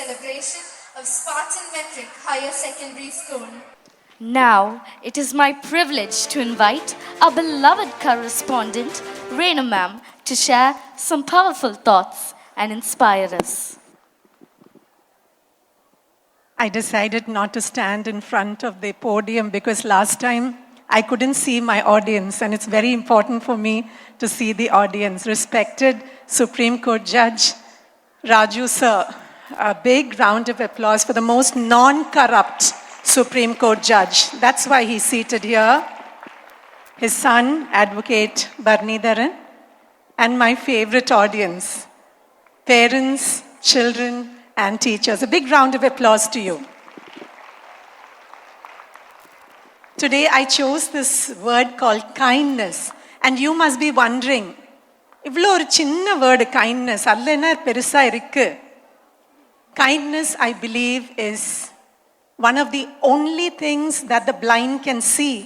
celebration of Spartan Metric Higher Secondary School. Now, it is my privilege to invite our beloved correspondent, Renu ma'am, to share some powerful thoughts and inspire us. I decided not to stand in front of the podium because last time I couldn't see my audience, and it's very important for me to see the audience. Respected Supreme Court Judge Raju sir, a big round of applause for the most non-corrupt Supreme Court Judge. That's why he's seated here. His son, Advocate Bharanidharan, and my favorite audience, parents, children, and teachers. A big round of applause to you. Today I chose this word called kindness, and you must be wondering, இவ்வளோ ஒரு சின்ன word kindness, அதில் என்ன பெருசா இருக்கு? Kindness, I believe, is one of the only things that the blind can see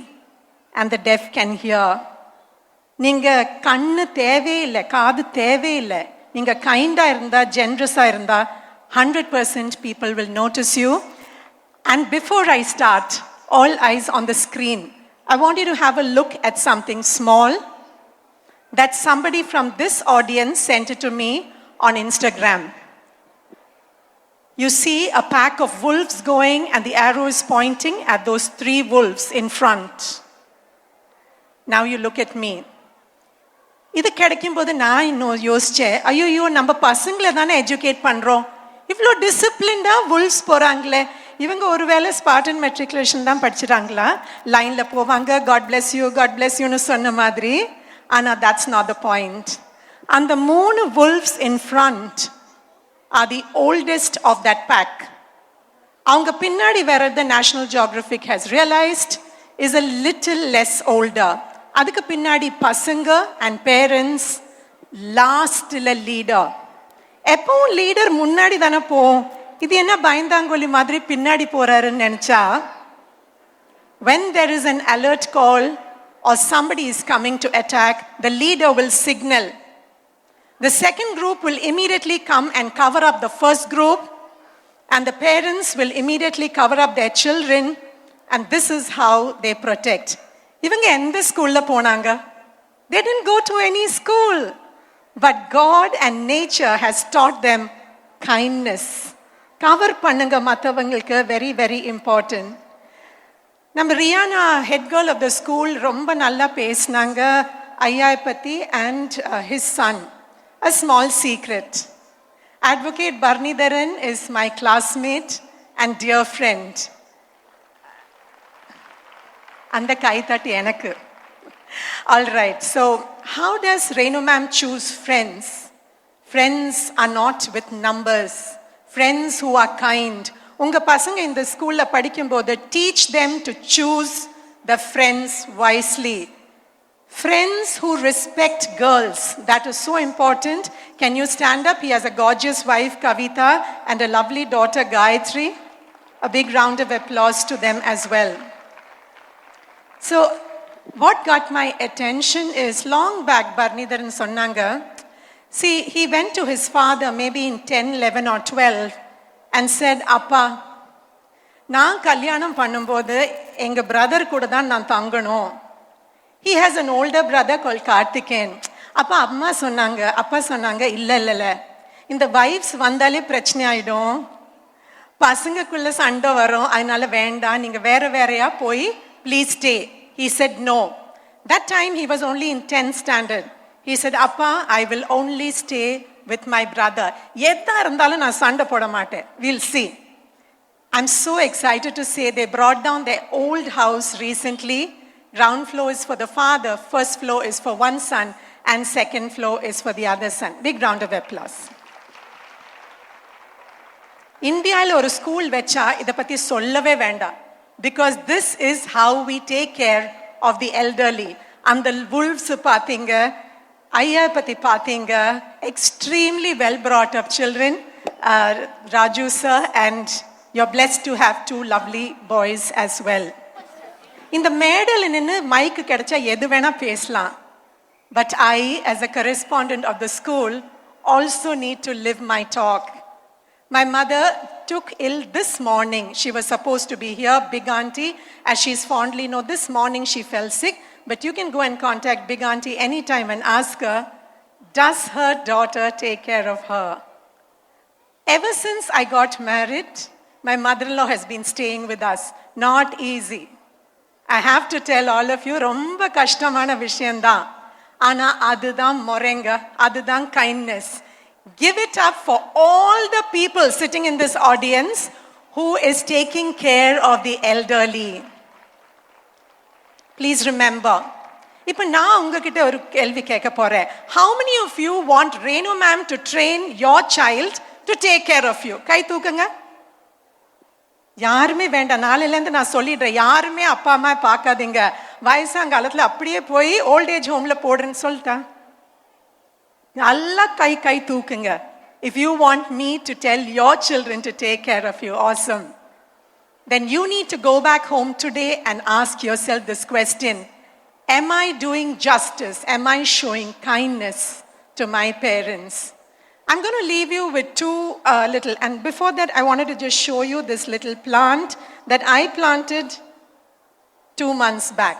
and the deaf can hear. நீங்க கண்ணு தேவையில்லை, காது தேவையில்லை. நீங்க கைண்டா இருந்தா, ஜென்ரஸா இருந்தா, 100% people will notice you. And before I start, all eyes on the screen, I want you to have a look at something small that somebody from this audience sent it to me on Instagram. You see a pack of wolves going, and the arrow is pointing at those 3 wolves in front. Now you look at me. இது கிடைக்கும் போது நான் இன்னும் யோசிச்சேன், ஐயோ நம்ம பசங்களை தானே எஜுகேட் பண்றோம், இவ்வளோ டிசிப்ளின்டா wolves போறாங்களே, இவங்க ஒருவேளை ஸ்பார்டன் மெட்ரிகுலேஷன் தான் படிச்சிட்டாங்களா, லைன்ல போவாங்க, காட் பிளஸ் யூன்னு சொன்ன மாதிரி. ஆனா that's not the point. அந்த 3 wolves in front are the oldest of that pack. அவங்க பின்னாடி வர்றது National Geographic has realized is a little less older. அதுக்கு பின்னாடி பசங்க and parents, lastல leader. எப்பவும் லீடர் முன்னாடி தானே போவோம், இது என்ன பயந்தாங்கோலி மாதிரி பின்னாடி போறாருன்னு நினைச்சா, when there is an alert call or somebody is coming to attack, the leader will signal. The second group will immediately come and cover up the first group, and the parents will immediately cover up their children, and this is how they protect. இவங்க எந்த ஸ்கூல்ல போனாங்க? They didn't go to any school, but God and nature has taught them kindness. Cover பண்ணுங்க மற்றவங்களுக்கு, very very important. நம்ம Riyana head girl of the school ரொம்ப நல்லா பேசினாங்க ஐயாவை பற்றி and his son. A small secret. Advocate Bharanidharan is my classmate and dear friend. அந்த கை தட்டி எனக்கு. All right, so how does Renu ma'am choose friends? Friends are not with numbers. Friends who are kind. உங்க பசங்க இந்த ஸ்கூல்ல படிக்கும்போது teach them to choose the friends wisely. Friends who respect girls, that is so important. Can you stand up? He has a gorgeous wife, Kavita, and a lovely daughter, Gayatri. A big round of applause to them as well. So, what got my attention is, long back, Bharanidharan sonnanga, see, he went to his father maybe in 10, 11 or 12 and said, Appa, நான் கல்யாணம் பண்ணும்போது எங்க brother கூட தான் நான் தங்கணும். He has an older brother called Karthikeyan. அப்பா சொன்னாங்க இல்ல இந்த வைஃப்ஸ் வந்தாலே பிரச்சனை ஆயிடும், பசங்கக்குள்ள சண்டை வரும், அதனால வேண்டாம், நீங்க வேறையா போய் please stay. He said no. That time he was only in 10th standard. He said, Appa, I will only stay with my brother. எதா இருந்தாலும் நான் சண்டை போட மாட்டேன். We'll see. I'm so excited to say they brought down their old house recently. Ground floor is for the father, first floor is for one son, and second floor is for the other son. Big round of applause. இந்தியாவில் ஒரு school வச்சா இதை பத்தி சொல்லவே வேண்டாம், because this is how we take care of the elderly. அந்த wolves பார்த்தீங்க, ஐயா பத்தி பார்த்தீங்க, extremely well brought up children, Raju sir, and you're blessed to have 2 lovely boys as well. இந்த மேடல் நின்று மைக்கு கிடைச்சா எது வேணா பேசலாம், but I, as a correspondent of the school, also need to live my talk. My mother took ill this morning. She was supposed to be here, big auntie, as she's fondly known. This morning she fell sick, but you can go and contact big auntie anytime and ask her, does her daughter take care of her? Ever since I got married, my mother-in-law has been staying with us. Not easy. I have to tell all of you, ரொம்ப கஷ்டமான விஷயம்தான். ஆனா அதுதான் மொரங்க, அதுதான் kindness. Give it up for all the people sitting in this audience who is taking care of the elderly. Please remember. இப்போ நான் உங்ககிட்ட ஒரு கேள்வி கேட்க போறேன். How many of you want Renu ma'am to train your child to take care of you? கை தூக்குங்க. யாருமே வேண்டாம். நாளையிலேருந்து நான் சொல்லிடுறேன், யாருமே அப்பா அம்மா பார்க்காதீங்க. வயசாங்காலத்தில் அப்படியே போய் ஓல்ட் ஏஜ் ஹோம்ல போடுறேன்னு சொல்லிட்டேன். நல்லா கை தூக்குங்க. If you want me to tell your children to take care of you, awesome. Then you need to go back home today and ask yourself this question. Am I doing justice? Am I showing kindness to my parents? I'm going to leave you with two little, and before that I wanted to just show you this little plant that I planted 2 months back.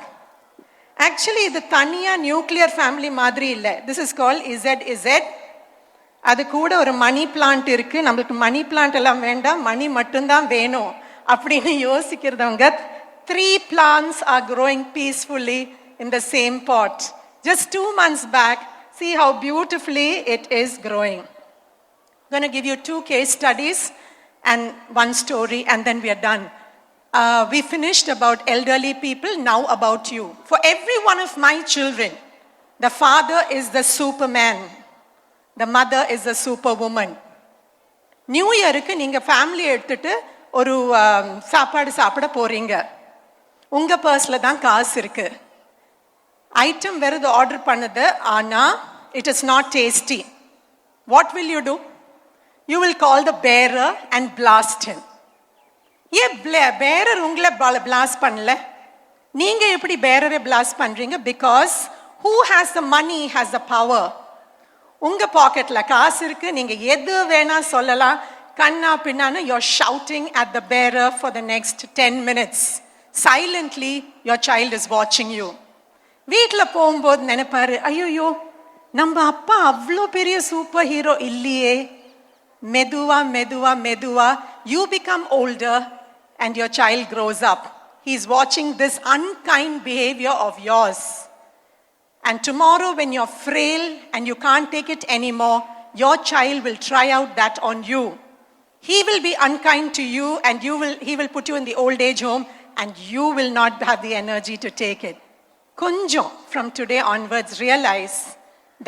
Actually, the Taniya nuclear family மாதிரி இல்லை. This is called IZZ. அது கூட ஒரு money plant இருக்கு. நம்மளுக்கு money plant எல்லாம் வேண்டாம், மணி மட்டும்தான் வேணும் அப்படின்னு யோசிக்கிறவங்க, 3 plants are growing peacefully in the same pot. Just 2 months back, see how beautifully it is growing. I'm going to give you 2 case studies and 1 story, and then we are done. We finished about elderly people, now about you. For every one of my children, the father is the superman, the mother is the superwoman. New Yearக்கு நீங்க family எடுத்துட்டு ஒரு சாப்பாடு சாப்பிட போறீங்க. உங்க பர்ஸ்ல தான் காசு இருக்கு. ஐட்டம் வேறது ஆர்டர் பண்ணது, ஆனா it is not tasty. What will you do? You will call the bearer and blast him. ஏன் பேரர் உங்களை பிளாஸ்ட் பண்ணல? நீங்க எப்படி பேரரை பிளாஸ்ட் பண்றீங்க? Because who has the money has the power. உங்க பாக்கெட்ல காசு இருக்கு, நீங்க எது வேணா சொல்லலாம். கண்ணா பின்னான்னு you're shouting at the bearer for the next 10 minutes. Silently your child is watching you. வீட்ல போகும்போது நினைப்பாரு, ஐயோ நம்ம அப்பா அவ்வளோ பெரிய சூப்பர் ஹீரோ இல்லையே. மெதுவா மெதுவா மெதுவா you become older and your child grows up. He is watching this unkind behavior of yours. And tomorrow when you're frail and you can't take it anymore, your child will try out that on you. He will be unkind to you and he will put you in the old age home and you will not have the energy to take it. Kunjo, from today onwards, realize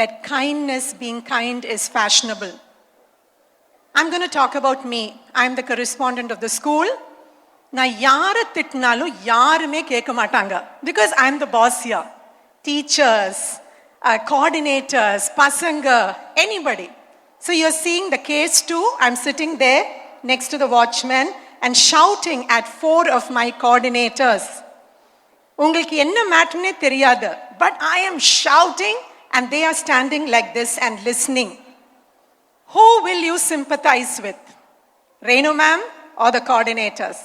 that kindness, being kind, is fashionable. I'm going to talk about me. I'm the correspondent of the school. நான் யாரை திட்டினாலும் யாருமே கேட்க மாட்டாங்க. Because I'm the boss here. Teachers, coordinators, pasanga, anybody. So you're seeing the case too. I'm sitting there next to the watchman and shouting at 4 of my coordinators. உங்களுக்கு என்ன மேட்டர்னே தெரியாது. But I am shouting and they are standing like this and listening. Who will you sympathize with? Renu ma'am or the coordinators?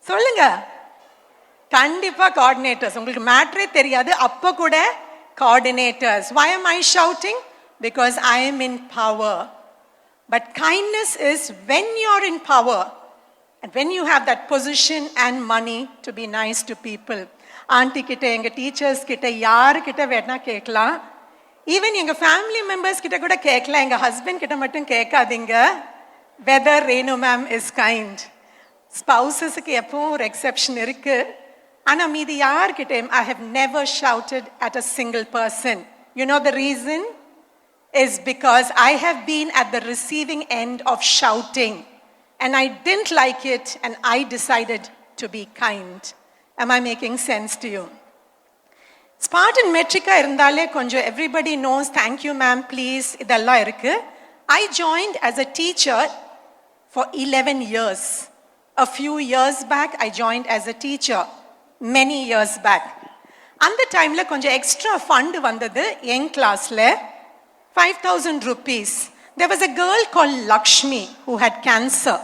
சொல்லுங்க. கண்டிப்பா coordinators. உங்களுக்கு மேட்டரே தெரியாது, அப்ப கூட coordinators. Why am I shouting? Because I am in power. But kindness is when you're in power and when you have that position and money to be nice to people. Aunty கிட்ட, எங்க teachers கிட்ட, யாரு கிட்ட வேணா கேட்கலாம். Even எங்க family members கிட்ட கூட கேட்கலாம். எங்க ஹஸ்பண்ட் கிட்ட மட்டும் கேட்காதீங்க whether Renu ma'am is kind. ஸ்பௌசஸ்க்கு எப்பவும் ஒரு எக்ஸெப்ஷன் இருக்கு. ஆனா மீதி யார்கிட்டயும் I have never shouted at a single person. You know the reason? Is because I have been at the receiving end of shouting and I didn't like it and I decided to be kind. Am I making sense to you? Spartan metrika irundale konjo everybody knows thank you ma'am please idella irukku. I joined as a teacher for 11 years. A few years back I joined as a teacher, many years back. அந்த டைம்ல கொஞ்சம் extra fund வந்தது என் கிளாஸ்ல, 5,000 rupees. There was a girl called Lakshmi who had cancer,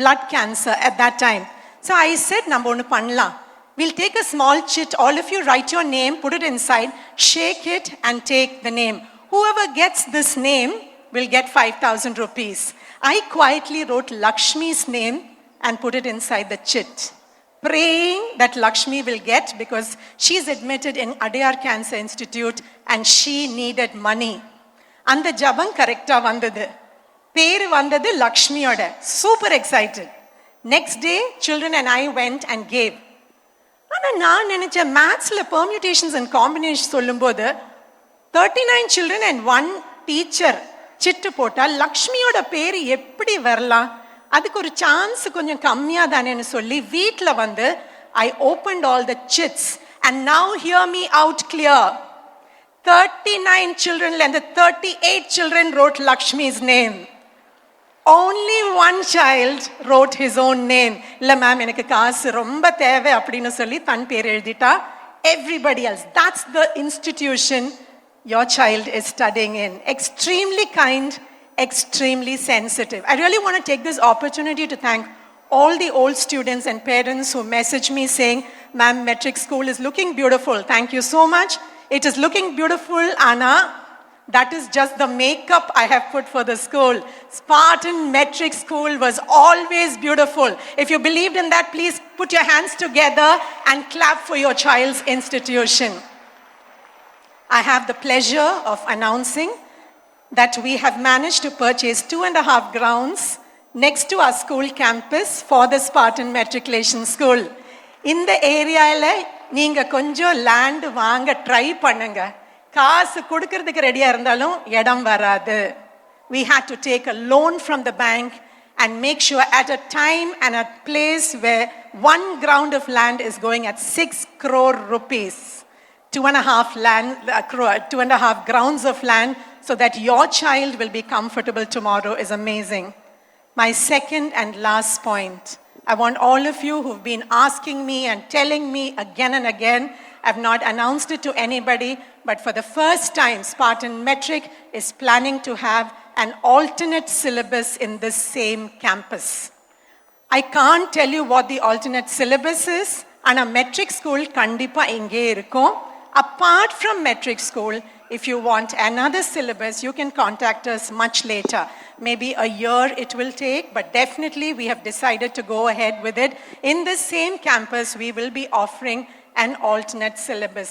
blood cancer at that time. So I said, "Namba onu pannalam. We'll take a small chit, all of you write your name, put it inside, shake it and take the name. Whoever gets this name will get 5,000 rupees." I quietly wrote Lakshmi's name and put it inside the chit, praying that Lakshmi will get, because she's admitted in Adayar Cancer Institute and she needed money. And the jabam correcta vandadu. Peru vandadu Lakshmiyoda. Super excited. Next day, children and I went and gave. ஆனால் நான் நினைச்சேன் மேத்ஸில் பெர்மியூட்டேஷன்ஸ் and combination சொல்லும்போது 39 children and 1 teacher சிட்டு போட்டால் லக்ஷ்மியோட பேர் எப்படி வரலாம்? அதுக்கு ஒரு சான்ஸ் கொஞ்சம் கம்மியாக தானேன்னு சொல்லி வீட்டில் வந்து I opened all the chits and now hear me out clear. 39 children and the 38 children wrote Lakshmi's name. Only one child wrote his own name. இல்ல மேம் எனக்கு காசு ரொம்ப தேவை அப்படின்னு சொல்லி தன் பேர் எழுதிட்டா. Everybody else. That's the institution your child is studying in. Extremely kind, extremely sensitive. I really want to take this opportunity to thank all the old students and parents who message me saying, "Ma'am, metric school is looking beautiful. Thank you so much. It is looking beautiful, Anna. That is just the makeup I have put for the school. Spartan Metric School was always beautiful." If you believed in that, please put your hands together and clap for your child's institution. I have the pleasure of announcing that we have managed to purchase 2.5 grounds next to our school campus for the Spartan Matriculation School. In the area, நீங்க கொஞ்சம் land வாங்க try பண்ணுங்க. காசு கொடுக்கிறதுக்கு ரெடியா இருந்தாலும் இடம் வராது. We had to take a loan from the bank and make sure at a time and a place where 1 ground of land is going at 6 crore rupees. 2.5 grounds of land so that your child will be comfortable tomorrow is amazing. My second and last point. I want all of you who've been asking me and telling me again and again, I've not announced it to anybody, but for the first time, Spartan Metric is planning to have an alternate syllabus in this same campus. I can't tell you what the alternate syllabus is, and a metric school kandipa inge irukom. Apart from metric school, if you want another syllabus, you can contact us much later. Maybe a year it will take, but definitely we have decided to go ahead with it. In this same campus, we will be offering an alternate syllabus.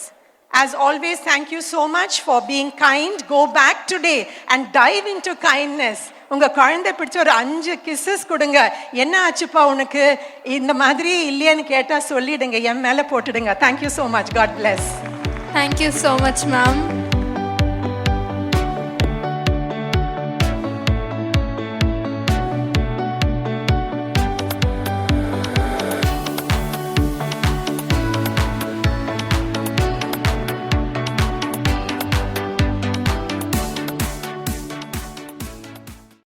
As always, thank you so much for being kind. Go back today and dive into kindness. உங்க குழந்தை பிடிச்ச ஒரு 5 kisses கொடுங்க. என்ன ஆச்சுப்பா உனக்கு இந்த மாதிரி இல்லையான்னு கேட்டா சொல்லிடுங்க, என் மேல போட்டுடுங்க. Thank you so much. God bless. Thank you so much, ma'am.